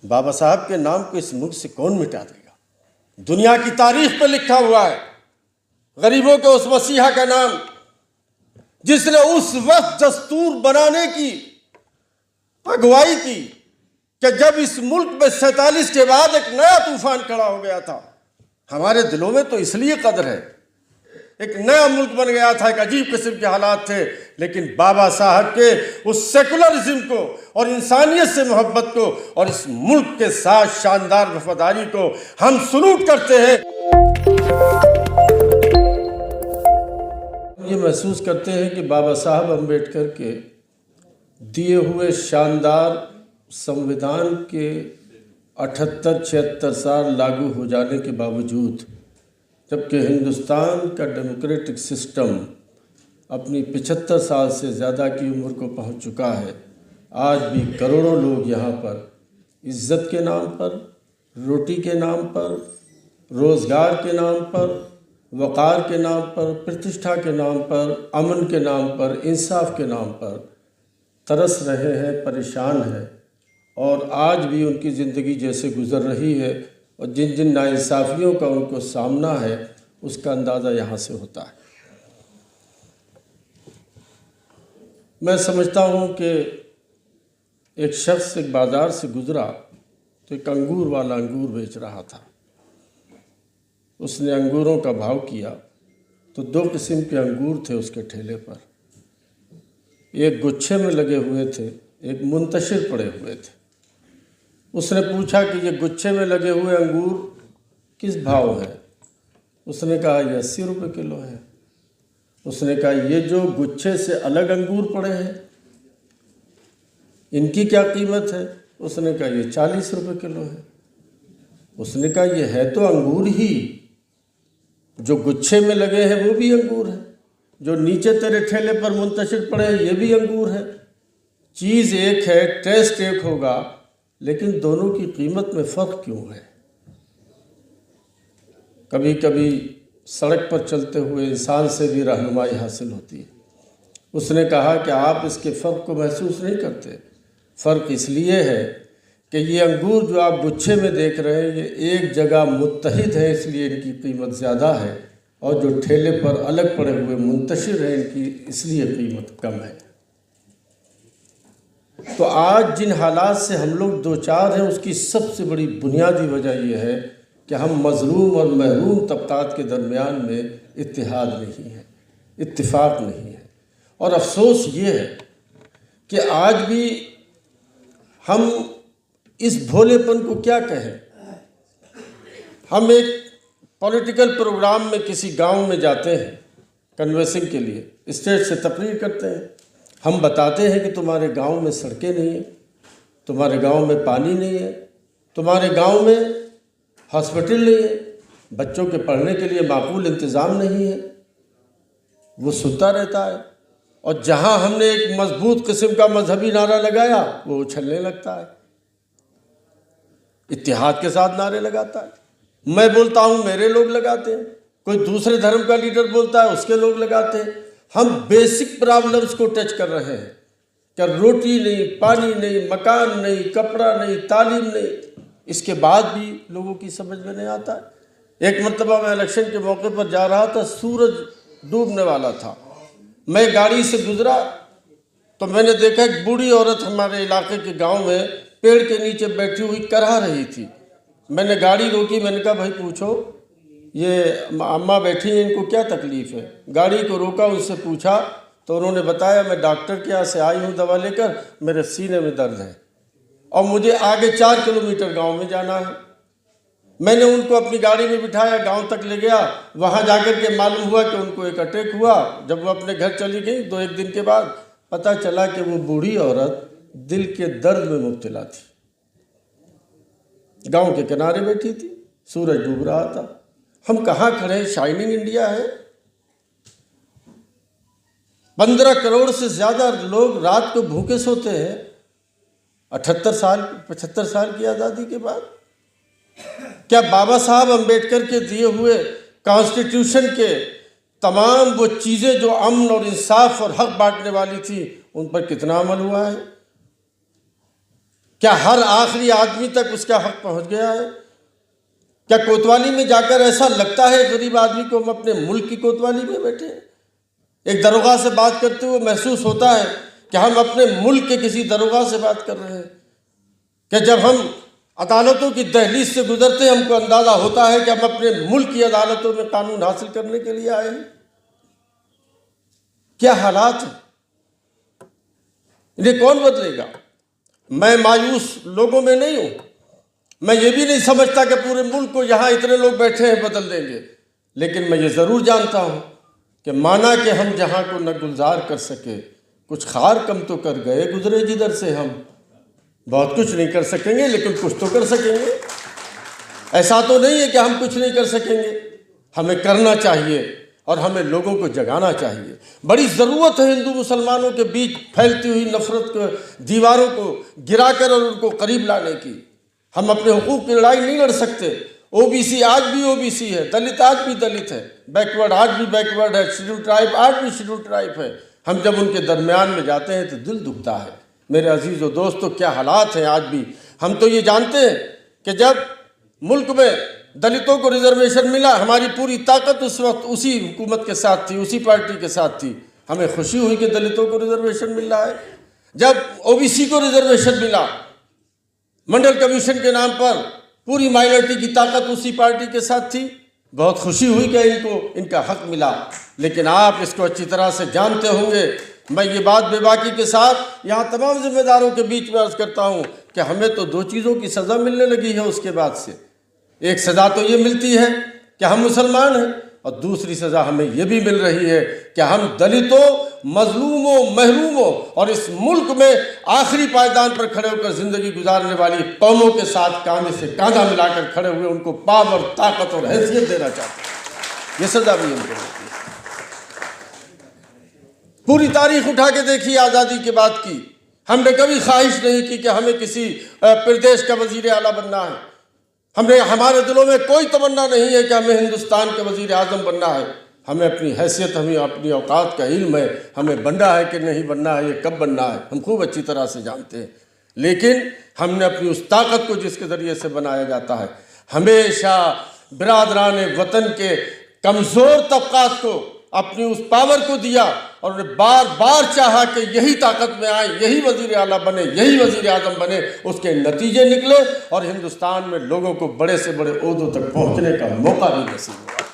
बाबा साहब के नाम को इस मुल्क से कौन मिटा देगा? दुनिया की तारीख पर लिखा हुआ है गरीबों के उस मसीहा का नाम जिसने उस वक्त दस्तूर बनाने की अगुवाई की कि जब इस मुल्क में 47 के बाद एक नया तूफान खड़ा हो गया था। हमारे दिलों में तो इसलिए कदर है, एक नया मुल्क बन गया था, एक अजीब किस्म के हालात थे, लेकिन बाबा साहब के उस सेकुलरिज्म को और इंसानियत से मोहब्बत को और इस मुल्क के साथ शानदार वफादारी को हम सलूट करते हैं। ये महसूस करते हैं कि बाबा साहब अम्बेडकर के दिए हुए शानदार संविधान के 78-76 साल लागू हो जाने के बावजूद, जबकि हिंदुस्तान का डेमोक्रेटिक सिस्टम अपनी 75 साल से ज़्यादा की उम्र को पहुंच चुका है, आज भी करोड़ों लोग यहाँ पर इज़्ज़त के नाम पर, रोटी के नाम पर, रोज़गार के नाम पर, वक़ार के नाम पर, प्रतिष्ठा के नाम पर, अमन के नाम पर, इंसाफ के नाम पर तरस रहे हैं, परेशान हैं। और आज भी उनकी ज़िंदगी जैसे गुज़र रही है और जिन जिन नाइंसाफ़ियों का उनको सामना है उसका अंदाज़ा यहाँ से होता है। मैं समझता हूँ कि एक शख्स एक बाज़ार से गुज़रा तो एक अंगूर वाला अंगूर बेच रहा था। उसने अंगूरों का भाव किया तो 2 किस्म के अंगूर थे उसके ठेले पर, एक गुच्छे में लगे हुए थे, एक मुंतशिर पड़े हुए थे। उसने पूछा कि ये गुच्छे में लगे हुए अंगूर किस भाव है? उसने कहा ये 80 रुपये किलो है। उसने कहा ये जो गुच्छे से अलग अंगूर पड़े हैं इनकी क्या कीमत है? उसने कहा ये 40 रुपये किलो है। उसने कहा ये है तो अंगूर ही, जो गुच्छे में लगे हैं वो भी अंगूर है, जो नीचे तेरे ठेले पर मुंतशिर पड़े हैं ये भी अंगूर है। चीज़ एक है, टेस्ट एक होगा, लेकिन दोनों की कीमत में फ़र्क क्यों है? कभी कभी सड़क पर चलते हुए इंसान से भी रहनुमाई हासिल होती है। उसने कहा कि आप इसके फ़र्क को महसूस नहीं करते। फ़र्क इसलिए है कि ये अंगूर जो आप गुच्छे में देख रहे हैं ये एक जगह मुत्तहिद है, इसलिए इनकी कीमत ज़्यादा है, और जो ठेले पर अलग पड़े हुए मुंतशिर हैं इनकी इसलिए कीमत कम है। तो आज जिन हालात से हम लोग दो चार हैं उसकी सबसे बड़ी बुनियादी वजह यह है कि हम मज़लूम और महरूम तबक़ात के दरमियान में इत्तेहाद नहीं है, इत्तिफाक नहीं है। और अफसोस ये है कि आज भी हम इस भोलेपन को क्या कहें। हम एक पॉलिटिकल प्रोग्राम में किसी गांव में जाते हैं कन्वेंसिंग के लिए, स्टेज से तकरीर करते हैं, हम बताते हैं कि तुम्हारे गांव में सड़कें नहीं हैं, तुम्हारे गांव में पानी नहीं है, तुम्हारे गांव में हॉस्पिटल नहीं है, बच्चों के पढ़ने के लिए माकूल इंतज़ाम नहीं है। वो सुनता रहता है और जहां हमने एक मजबूत किस्म का मजहबी नारा लगाया वो उछलने लगता है, इत्तेहाद के साथ नारे लगाता है। मैं बोलता हूं मेरे लोग लगाते हैं, कोई दूसरे धर्म का लीडर बोलता है उसके लोग लगाते हैं। हम बेसिक प्रॉब्लम्स को टच कर रहे हैं कि रोटी नहीं, पानी नहीं, मकान नहीं, कपड़ा नहीं, तालीम नहीं, इसके बाद भी लोगों की समझ में नहीं आता है। एक मरतबा मैं इलेक्शन के मौके पर जा रहा था, सूरज डूबने वाला था, मैं गाड़ी से गुजरा तो मैंने देखा एक बूढ़ी औरत हमारे इलाके के गांव में पेड़ के नीचे बैठी हुई करहा रही थी। मैंने गाड़ी रोकी, मैंने कहा भाई पूछो ये अम्मा बैठी हैं, इनको क्या तकलीफ़ है? गाड़ी को रोका, उनसे पूछा तो उन्होंने बताया मैं डॉक्टर के यहाँ से आई हूँ दवा लेकर, मेरे सीने में दर्द है और मुझे आगे 4 किलोमीटर गांव में जाना है। मैंने उनको अपनी गाड़ी में बिठाया, गांव तक ले गया। वहाँ जाकर के मालूम हुआ कि उनको एक अटैक हुआ। जब वो अपने घर चली गई 2-1 दिन के बाद पता चला कि वो बूढ़ी औरत दिल के दर्द में मुब्तला थी, गांव के किनारे बैठी थी, सूरज डूब रहा था। हम कहाँ खड़े? शाइनिंग इंडिया है। 15 करोड़ से ज़्यादा लोग रात को भूखे सोते हैं 75 साल की आज़ादी के बाद। क्या बाबा साहब अम्बेडकर के दिए हुए कॉन्स्टिट्यूशन के तमाम वो चीज़ें जो अमन और इंसाफ और हक बांटने वाली थी उन पर कितना अमल हुआ है? क्या हर आखिरी आदमी तक उसका हक पहुंच गया है? क्या कोतवाली में जाकर ऐसा लगता है गरीब आदमी को हम अपने मुल्क की कोतवाली में बैठे हैं? एक दरोगा से बात करते हुए महसूस होता है कि हम अपने मुल्क के किसी दरोगा से बात कर रहे हैं। कि जब हम अदालतों की दहलीज से गुजरते हैं हमको अंदाज़ा होता है कि हम अपने मुल्क की अदालतों में कानून हासिल करने के लिए आए हैं। क्या हालात हैं, इन्हें कौन बदलेगा? मैं मायूस लोगों में नहीं हूं। मैं ये भी नहीं समझता कि पूरे मुल्क को यहाँ इतने लोग बैठे हैं बदल देंगे, लेकिन मैं ये ज़रूर जानता हूँ कि माना कि हम जहाँ को न गुलजार कर सके, कुछ खार कम तो कर गए गुजरे जिधर से हम। बहुत कुछ नहीं कर सकेंगे लेकिन कुछ तो कर सकेंगे। ऐसा तो नहीं है कि हम कुछ नहीं कर सकेंगे। हमें करना चाहिए और हमें लोगों को जगाना चाहिए। बड़ी ज़रूरत है हिंदू मुसलमानों के बीच फैलती हुई नफ़रत के दीवारों को गिराकर और उनको करीब लाने की। हम अपने हुकूक की लड़ाई नहीं लड़ सकते। ओबीसी आज भी ओबीसी है, दलित आज भी दलित है, बैकवर्ड आज भी बैकवर्ड है, शेड्यूल ट्राइब आज भी शेड्यूल ट्राइब है। हम जब उनके दरमियान में जाते हैं तो दिल दुखता है। मेरे अजीज़ और दोस्तों, क्या हालात हैं आज भी। हम तो ये जानते हैं कि जब मुल्क में दलितों को रिजर्वेशन मिला, हमारी पूरी ताकत उस वक्त उसी हुकूमत के साथ थी, उसी पार्टी के साथ थी। हमें खुशी हुई कि दलितों को रिजर्वेशन मिल रहा है। जब ओबीसी को रिजर्वेशन मिला, मंडल कमीशन के नाम पर पूरी माइनॉरिटी की ताकत उसी पार्टी के साथ थी। बहुत खुशी हुई कि इनका हक मिला। लेकिन आप इसको अच्छी तरह से जानते होंगे। मैं ये बात बेबाकी के साथ यहाँ तमाम जिम्मेदारों के बीच में अर्ज करता हूँ कि हमें तो दो चीज़ों की सज़ा मिलने लगी है उसके बाद से। एक सज़ा तो ये मिलती है कि हम मुसलमान हैं, और दूसरी सज़ा हमें ये भी मिल रही है कि हम दलितों, मजलूमों, महरूमों और इस मुल्क में आखिरी पायदान पर खड़े होकर ज़िंदगी गुजारने वाली कौमों के साथ कांधे से कांधा मिलाकर खड़े हुए उनको पावर, ताकत और हैसियत देना चाहते हैं। ये सज़ा भी हमको मिलती है। पूरी तारीख उठा के देखिए आज़ादी के बाद की, हमने कभी ख्वाहिश नहीं की कि हमें किसी प्रदेश का वज़ीर आला बनना है। हमारे दिलों में कोई तमन्ना नहीं है कि हमें हिंदुस्तान के वज़ीर आज़म बनना है। हमें अपनी हैसियत, हमें अपनी औकात का इल्म है। हमें बनना है कि नहीं बनना है, ये कब बनना है, हम खूब अच्छी तरह से जानते हैं। लेकिन हमने अपनी उस ताकत को जिसके ज़रिए से बनाया जाता है, हमेशा बिरादरान वतन के कमज़ोर तबक़ात को अपनी उस पावर को दिया और उन्हें बार बार चाहा कि यही ताकत में आए, यही वज़ीर आला बने, यही वज़ीर आज़म बने। उसके नतीजे निकले और हिंदुस्तान में लोगों को बड़े से बड़े ओहदों तक पहुंचने का मौका भी नसीब हुआ।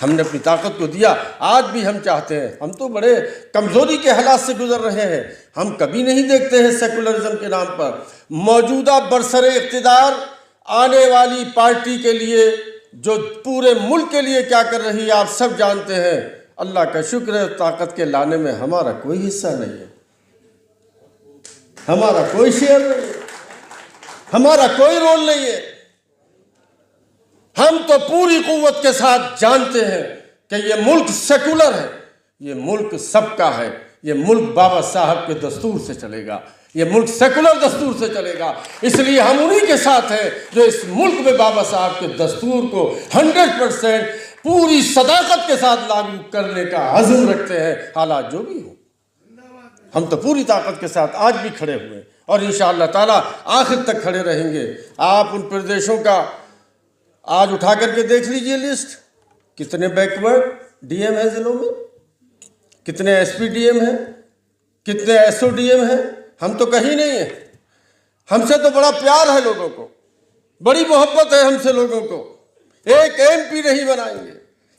हमने अपनी ताकत को दिया। आज भी हम चाहते हैं, हम तो बड़े कमज़ोरी के हालात से गुजर रहे हैं। हम कभी नहीं देखते हैं सेकुलरिज्म के नाम पर मौजूदा बरसरे इक़्तिदार आने वाली पार्टी के लिए जो पूरे मुल्क के लिए क्या कर रही है, आप सब जानते हैं। अल्लाह का शुक्र है, ताकत के लाने में हमारा कोई हिस्सा नहीं है, हमारा कोई शेयर नहीं है, हमारा कोई रोल नहीं है। हम तो पूरी कुव्वत के साथ जानते हैं कि ये मुल्क सेकुलर है, ये मुल्क सबका है, ये मुल्क बाबा साहब के दस्तूर से चलेगा, ये मुल्क सेकुलर दस्तूर से चलेगा। इसलिए हम उन्हीं के साथ हैं जो इस मुल्क में बाबा साहब के दस्तूर को 100% पूरी सदाकत के साथ लागू करने का अज़्म रखते हैं, हालात जो भी हो। हम तो पूरी ताकत के साथ आज भी खड़े हुए और इंशाअल्लाह ताला आखिर तक खड़े रहेंगे। आप उन प्रदेशों का आज उठा करके देख लीजिए लिस्ट, कितने बैकवर्ड डीएम है ज़िलों में, कितने एसपीडीएम हैं, कितने एसओडीएम हैं। हम तो कहीं नहीं है। हमसे तो बड़ा प्यार है लोगों को, बड़ी मोहब्बत है हमसे लोगों को। एक एमपी नहीं बनाएंगे,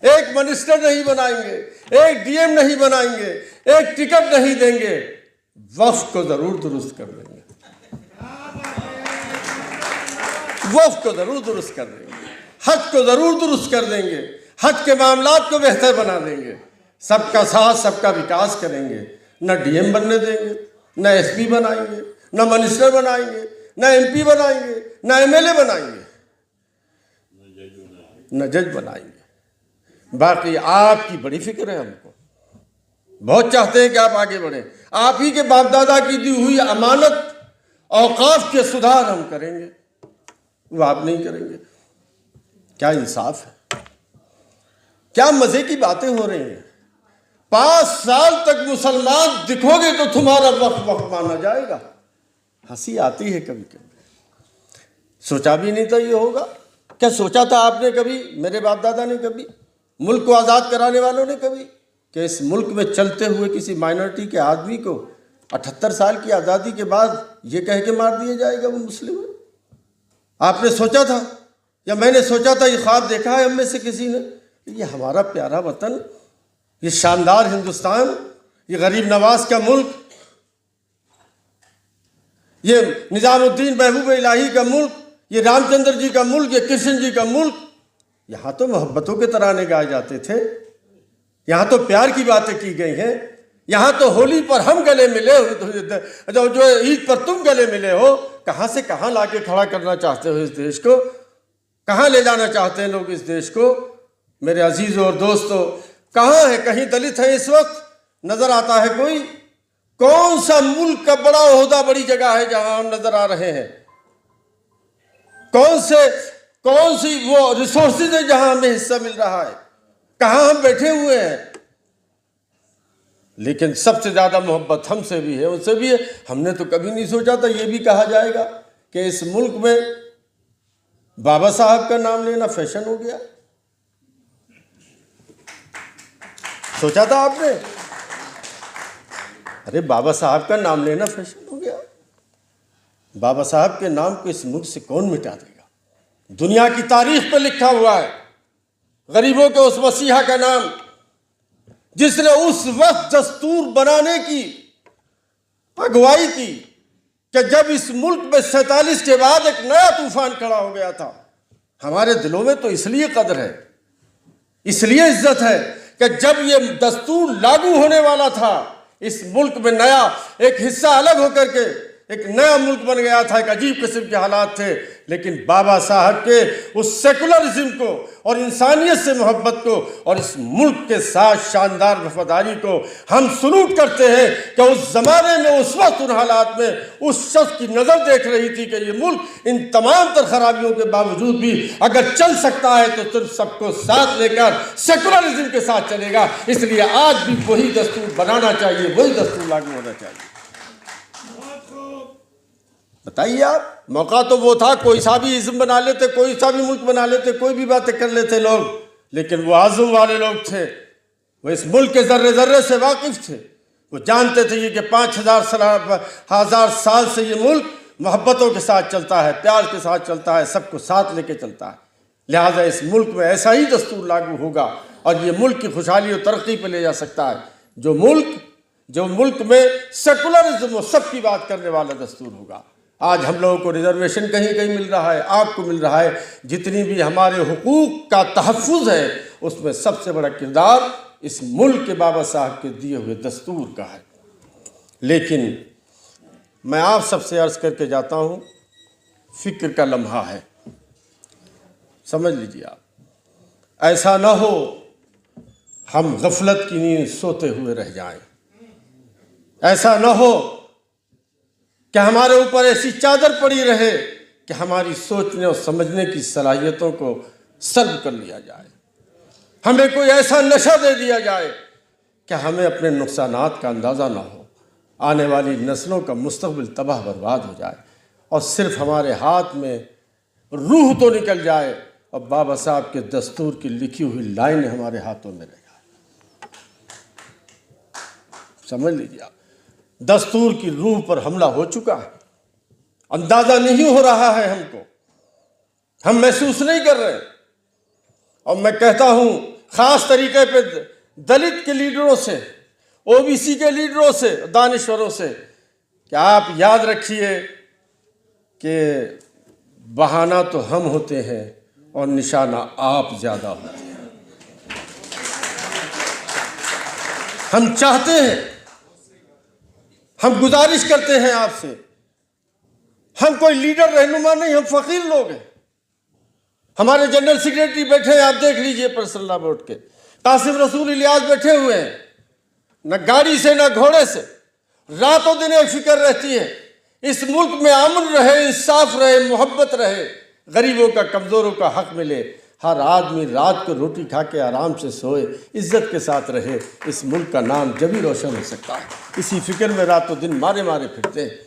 एक मिनिस्टर नहीं बनाएंगे, एक डीएम नहीं बनाएंगे, एक टिकट नहीं देंगे। वक्फ को जरूर दुरुस्त कर देंगे, वक्फ को जरूर दुरुस्त कर देंगे, हज को जरूर दुरुस्त कर देंगे, हज के मामलात को बेहतर बना देंगे, सबका साथ सबका विकास करेंगे। न डीएम बनने देंगे, न एसपी बनाएंगे, न मिनिस्टर बनाएंगे, न एमपी बनाएंगे, न एमएलए बनाएंगे, न जज बनाएंगे। बाकी आपकी बड़ी फिक्र है, हमको बहुत चाहते हैं कि आप आगे बढ़ें। आप ही के बाप दादा की दी हुई अमानत औकाफ के सुधार हम करेंगे, वो आप नहीं करेंगे। क्या इंसाफ है, क्या मजे की बातें हो रही हैं। 5 साल तक मुसलमान दिखोगे तो तुम्हारा वक्त माना जाएगा। हंसी आती है कभी कभी। सोचा भी नहीं था ये होगा। क्या सोचा था आपने कभी, मेरे बाप दादा ने कभी, मुल्क को आज़ाद कराने वालों ने कभी, कि इस मुल्क में चलते हुए किसी माइनॉरिटी के आदमी को 78 साल की आज़ादी के बाद ये कह के मार दिया जाएगा वो मुस्लिम है? आपने सोचा था, या मैंने सोचा था, ये ख्वाब देखा है हम में से किसी ने? ये हमारा प्यारा वतन, ये शानदार हिंदुस्तान, ये गरीब नवाज का मुल्क, ये निज़ामुद्दीन महबूब इलाही का मुल्क, ये रामचंद्र जी का मुल्क, ये कृष्ण जी का मुल्क, यहाँ तो मोहब्बतों के तराने गाए जाते थे, यहाँ तो प्यार की बातें की गई हैं, यहाँ तो होली पर हम गले मिले, जो ईद पर तुम गले मिले हो। कहाँ से कहाँ लाके खड़ा करना चाहते हो इस देश को, कहाँ ले जाना चाहते हैं लोग इस देश को? मेरे अजीज़ों और दोस्तों, कहाँ है? कहीं दलित है इस वक्त? नजर आता है कोई? कौन सा मुल्क का बड़ा ओहदा, बड़ी जगह है जहां हम नजर आ रहे हैं? कौन सी वो रिसोर्सेज है जहां हमें हिस्सा मिल रहा है? कहां हम बैठे हुए हैं? लेकिन सबसे ज्यादा मोहब्बत हमसे भी है, उनसे भी है। हमने तो कभी नहीं सोचा था ये भी कहा जाएगा कि इस मुल्क में बाबा साहब का नाम लेना फैशन हो गया। सोचा था आपने? अरे बाबा साहब का नाम लेना फैशन हो गया। बाबा साहब के नाम को इस मुल्क से कौन मिटा देगा? दुनिया की तारीख पर लिखा हुआ है गरीबों के उस मसीहा का नाम, जिसने उस वक्त दस्तूर बनाने की अगुवाई की कि जब इस मुल्क में 47 के बाद एक नया तूफान खड़ा हो गया था। हमारे दिलों में तो इसलिए कदर है, इसलिए इज्जत है कि जब ये दस्तूर लागू होने वाला था, इस मुल्क में नया एक हिस्सा अलग होकर के एक नया मुल्क बन गया था। एक अजीब किस्म के हालात थे, लेकिन बाबा साहब के उस सेकुलरिज्म को और इंसानियत से मोहब्बत को और इस मुल्क के साथ शानदार वफादारी को हम सलूट करते हैं कि उस जमाने में, उस वक्त, उन हालात में उस शख्स की नज़र देख रही थी कि ये मुल्क इन तमाम तर खराबियों के बावजूद भी अगर चल सकता है तो सिर्फ सबको साथ लेकर सेकुलरिज्म के साथ चलेगा। इसलिए आज भी वही दस्तूर बनाना चाहिए, वही दस्तूर लागू होना चाहिए। बताइए आप, मौका तो वो था, कोई सा भी इज़्म बना लेते, कोई सा भी मुल्क बना लेते, कोई भी बातें कर लेते लोग, लेकिन वो आज़म वाले लोग थे, वो इस मुल्क के जर्रे जर्रे से वाकिफ थे। वो जानते थे ये कि 5000 साल से ये मुल्क मोहब्बतों के साथ चलता है, प्यार के साथ चलता है, सबको साथ लेके चलता है। लिहाजा इस मुल्क में ऐसा ही दस्तूर लागू होगा और ये मुल्क की खुशहाली और तरक्की पर ले जा सकता है जो मुल्क में सेकुलरिज्म और सबकी बात करने वाला दस्तूर होगा। आज हम लोगों को रिजर्वेशन कहीं कहीं मिल रहा है, आपको मिल रहा है, जितनी भी हमारे हुकूक का तहफ़्फ़ुज़ है उसमें सबसे बड़ा किरदार इस मुल्क के बाबा साहब के दिए हुए दस्तूर का है। लेकिन मैं आप सबसे अर्ज़ करके जाता हूँ, फ़िक्र का लम्हा है, समझ लीजिए आप, ऐसा ना हो हम गफलत की नींद सोते हुए रह जाएं, ऐसा ना हो कि हमारे ऊपर ऐसी चादर पड़ी रहे कि हमारी सोचने और समझने की सलाहियतों को सल्ब कर लिया जाए, हमें कोई ऐसा नशा दे दिया जाए कि हमें अपने नुकसानात का अंदाज़ा ना हो, आने वाली नस्लों का मुस्तक़बिल तबाह बर्बाद हो जाए और सिर्फ हमारे हाथ में रूह तो निकल जाए और बाबा साहब के दस्तूर की लिखी हुई लाइनें हमारे हाथों में रह जाए। समझ लीजिए आप, दस्तूर की रूह पर हमला हो चुका है, अंदाजा नहीं हो रहा है हमको, हम महसूस नहीं कर रहे। और मैं कहता हूं खास तरीके पे दलित के लीडरों से, ओबीसी के लीडरों से, दानिश्वरों से कि आप याद रखिए कि बहाना तो हम होते हैं और निशाना आप ज्यादा होते हैं। हम चाहते हैं, हम गुजारिश करते हैं आपसे, हम कोई लीडर रहनुमा नहीं, हम फकीर लोग हैं। हमारे जनरल सेक्रेटरी बैठे हैं, आप देख लीजिए पर्सनल बोर्ड के, कासिम रसूल इलियास बैठे हुए हैं, न गाड़ी से न घोड़े से, रातों दिन एक फिक्र रहती है इस मुल्क में अमन रहे, इंसाफ रहे, मोहब्बत रहे, गरीबों का, कमज़ोरों का हक मिले, हर आदमी रात को रोटी खा के आराम से सोए, इज्जत के साथ रहे। इस मुल्क का नाम जब ही रोशन हो सकता है। इसी फिक्र में रातों दिन मारे मारे फिरते हैं।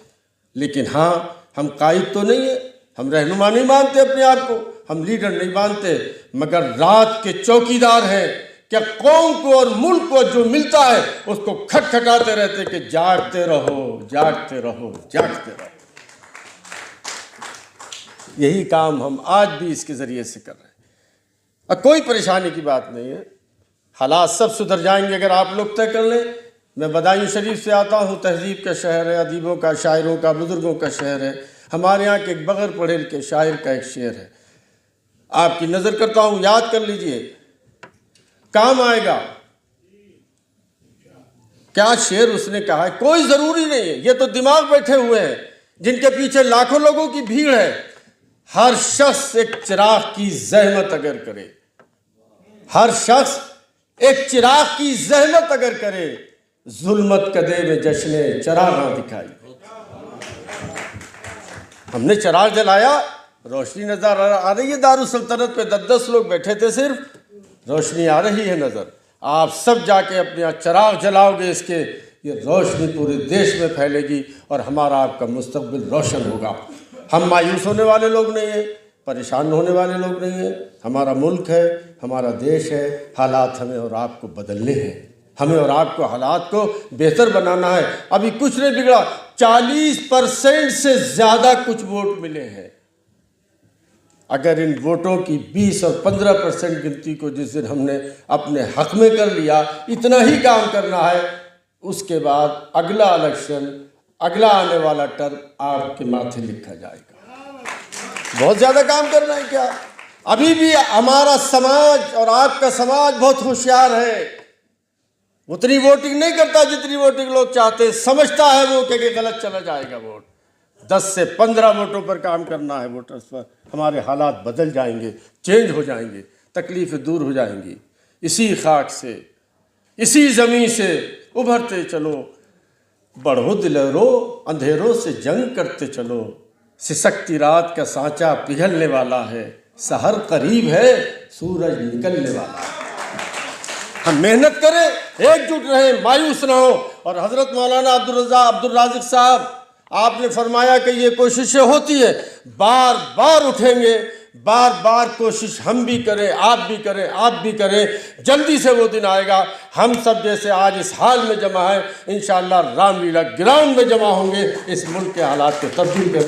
लेकिन हाँ, हम कायद तो नहीं है, हम रहनुमा नहीं मानते अपने आप को, हम लीडर नहीं मानते, मगर रात के चौकीदार हैं। क्या कौम को और मुल्क को जो मिलता है उसको खटखटाते रहते कि जागते रहो, जागते रहो, जागते रहो। यही काम हम आज भी इसके ज़रिए से कर रहे हैं। और कोई परेशानी की बात नहीं है, हालात सब सुधर जाएंगे अगर आप लोग तय कर लें। मैं बदायूं शरीफ से आता हूँ, तहजीब का शहर है, अदीबों का, शायरों का, बुज़ुर्गों का शहर है। हमारे यहाँ के एक बगैर पढ़े लिखे शायर का एक शेर है, आपकी नज़र करता हूँ, याद कर लीजिए, काम आएगा। क्या शेर उसने कहा है, कोई ज़रूरी नहीं है, ये तो दिमाग बैठे हुए हैं जिनके पीछे लाखों लोगों की भीड़ है। हर शख्स एक चिराग की जहमत अगर करे, हर शख्स एक चिराग की जहमत अगर करे, जुल्मत कदे में जश्ने चरागां दिखाई। हमने चराग जलाया, रोशनी नजर आ रही है। दारुसल्तनत पे 10-10 लोग बैठे थे, सिर्फ रोशनी आ रही है नजर। आप सब जाके अपने यहाँ चिराग जलाओगे, इसके ये रोशनी पूरे देश में फैलेगी और हमारा आपका मुस्तकबिल रोशन होगा। हम मायूस होने वाले लोग नहीं हैं, परेशान होने वाले लोग नहीं हैं। हमारा मुल्क है, हमारा देश है, हालात हमें और आपको बदलने हैं, हमें और आपको हालात को बेहतर बनाना है। अभी कुछ नहीं बिगड़ा, 40% से ज़्यादा कुछ वोट मिले हैं। अगर इन वोटों की 20 और 15% गिनती को जिस दिन हमने अपने हक में कर लिया, इतना ही काम करना है। उसके बाद अगला इलेक्शन, अगला आने वाला टर्म आपके माथे लिखा जाएगा। बहुत ज़्यादा काम करना है क्या? अभी भी हमारा समाज और आपका समाज बहुत होशियार है, उतनी वोटिंग नहीं करता जितनी वोटिंग लोग चाहते हैं। समझता है वो कि गलत चला जाएगा वोट। 10 से 15 वोटों पर काम करना है, वोटर्स पर। हमारे हालात बदल जाएंगे, चेंज हो जाएंगे, तकलीफ़ें दूर हो जाएंगी। इसी खाक से, इसी ज़मीन से उभरते चलो, बढ़ो दिलेरो, अंधेरों से जंग करते चलो। सिसकती रात का सांचा पिघलने वाला है, सहर करीब है, सूरज निकलने वाला है। हम मेहनत करें, एकजुट रहें, मायूस ना हो। और हज़रत मौलाना अब्दुल राज़िक साहब, आपने फरमाया कि ये कोशिशें होती है, बार बार उठेंगे, बार बार कोशिश हम भी करें, आप भी करें, आप भी करें। जल्दी से वो दिन आएगा, हम सब जैसे आज इस हाल में जमा है, इंशाअल्लाह रामलीला ग्राउंड में जमा होंगे, इस मुल्क के हालात को तब्दील कर